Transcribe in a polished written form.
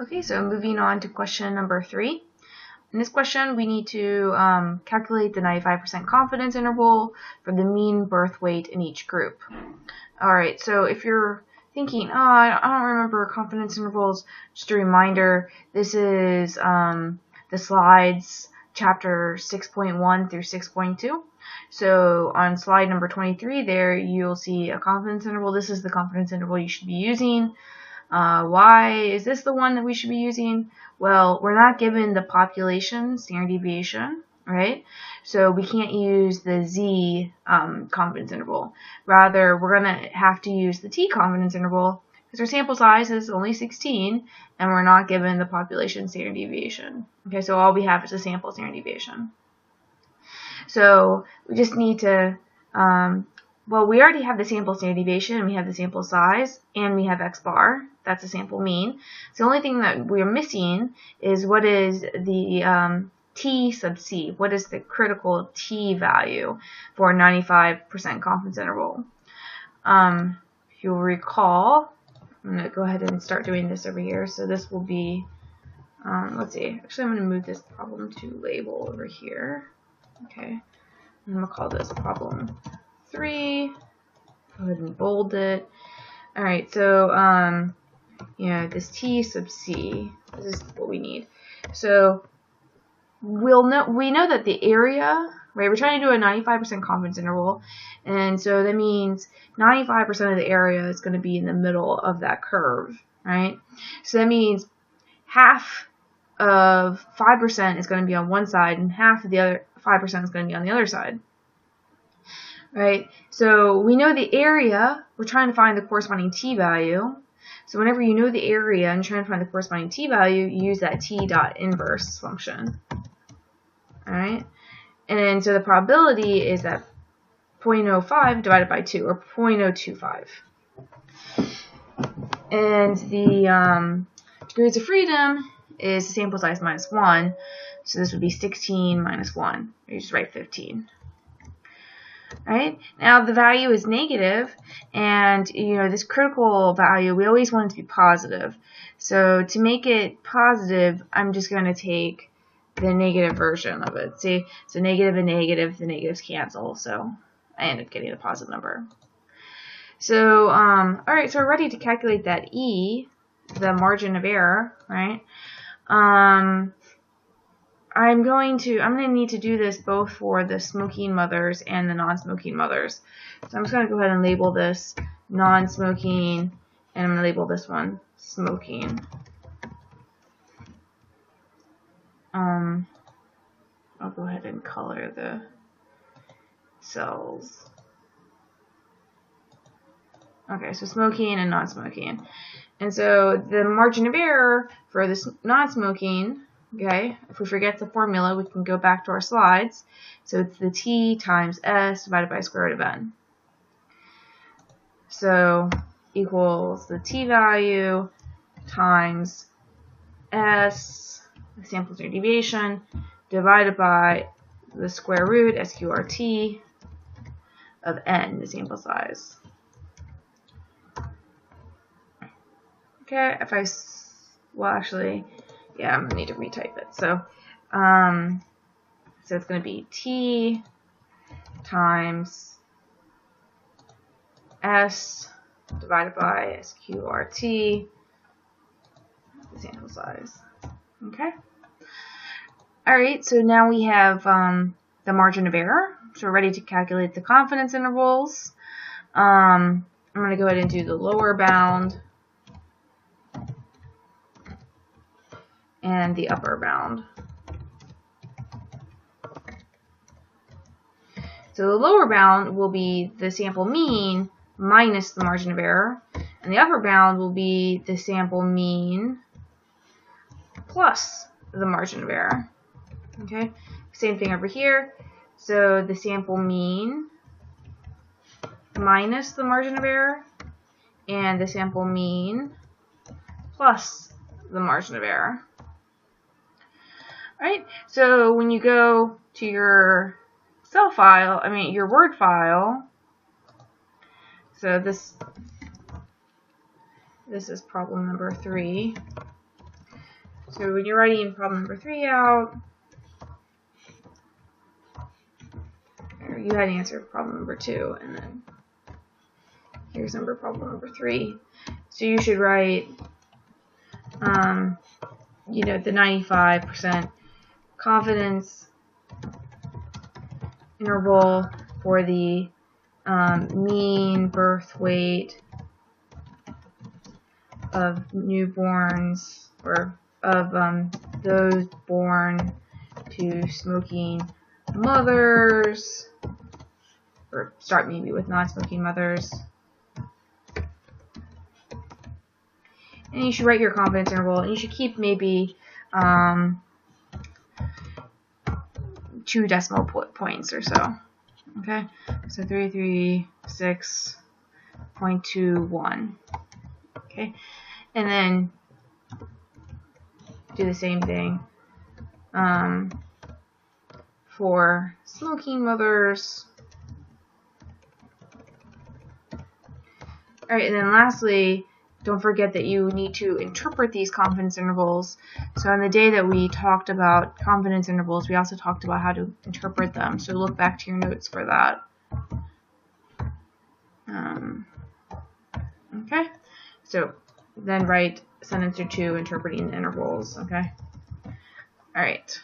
Okay, so moving on to question number 3. In this question, we need to calculate the 95% confidence interval for the mean birth weight in each group. Alright, so if you're thinking, I don't remember confidence intervals, just a reminder, this is the slides chapter 6.1 through 6.2. So on slide number 23 there, you'll see a confidence interval. This is the confidence interval you should be using. Why is this the one that we should be using? Well, we're not given the population standard deviation, right? So we can't use the Z confidence interval. Rather, we're going to have to use the T confidence interval because our sample size is only 16 and we're not given the population standard deviation. Okay, so all we have is a sample standard deviation. So we just need to well, we already have the sample standard deviation, we have the sample size, and we have x bar. That's the sample mean. So the only thing that we're missing is what is the t sub c. What is the critical t value for a 95% confidence interval? If you'll recall, I'm going to go ahead and start doing this over here. So this will be, let's see. Actually, I'm going to move this problem to label over here. Okay. I'm going to call this problem 3. Go ahead and bold it. Alright, so this t sub c, this is what we need. So we know that the area, right, we're trying to do a 95% confidence interval, and so that means 95% of the area is going to be in the middle of that curve, right? So that means half of 5% is going to be on one side, and half of the other 5% is going to be on the other side. Right, so we know the area, we're trying to find the corresponding t value. So whenever you know the area and you're trying to find the corresponding t value, you use that t dot inverse function. Alright, and so the probability is that 0.05 divided by 2, or 0.025. And the degrees of freedom is the sample size minus 1, so this would be 16 minus 1. You just write 15. Right? Now the value is negative, and this critical value, we always want it to be positive. So to make it positive, I'm just going to take the negative version of it. See, so negative and negative, the negatives cancel, so I end up getting a positive number. So alright, so we're ready to calculate that E, the margin of error, right? I'm going to need to do this both for the smoking mothers and the non-smoking mothers. So I'm just going to go ahead and label this non-smoking, and I'm going to label this one smoking. I'll go ahead and color the cells. Okay, so smoking and non-smoking. And so the margin of error for this non-smoking, okay, if we forget the formula, we can go back to our slides. So it's the t times s divided by square root of n. So equals the t value times s, the sample standard deviation, divided by the square root, sqrt, of n, the sample size. Okay, if I, well actually, yeah, I'm going to need to retype it. So, so it's going to be t times s divided by sqrt, the sample size. Okay. Alright, so now we have the margin of error. So we're ready to calculate the confidence intervals. I'm going to go ahead and do the lower bound and the upper bound. So the lower bound will be the sample mean minus the margin of error, and the upper bound will be the sample mean plus the margin of error. Okay, same thing over here. So the sample mean minus the margin of error, and the sample mean plus the margin of error. Right? So when you go to your cell file, your Word file, so this is problem number 3. So when you're writing problem number 3 out, or you had to answer problem number 2, and then here's problem number 3. So you should write, you know, the 95% confidence interval for the mean birth weight of newborns, or of those born to smoking mothers, or start maybe with non-smoking mothers. And you should write your confidence interval, and you should keep maybe 2 decimal points or so. Okay, so 336.21. Okay, and then do the same thing for smoking mothers. Alright, and then lastly, don't forget that you need to interpret these confidence intervals. So on the day that we talked about confidence intervals, we also talked about how to interpret them. So look back to your notes for that. Okay, so then write sentence or 2 interpreting the intervals. Okay, all right.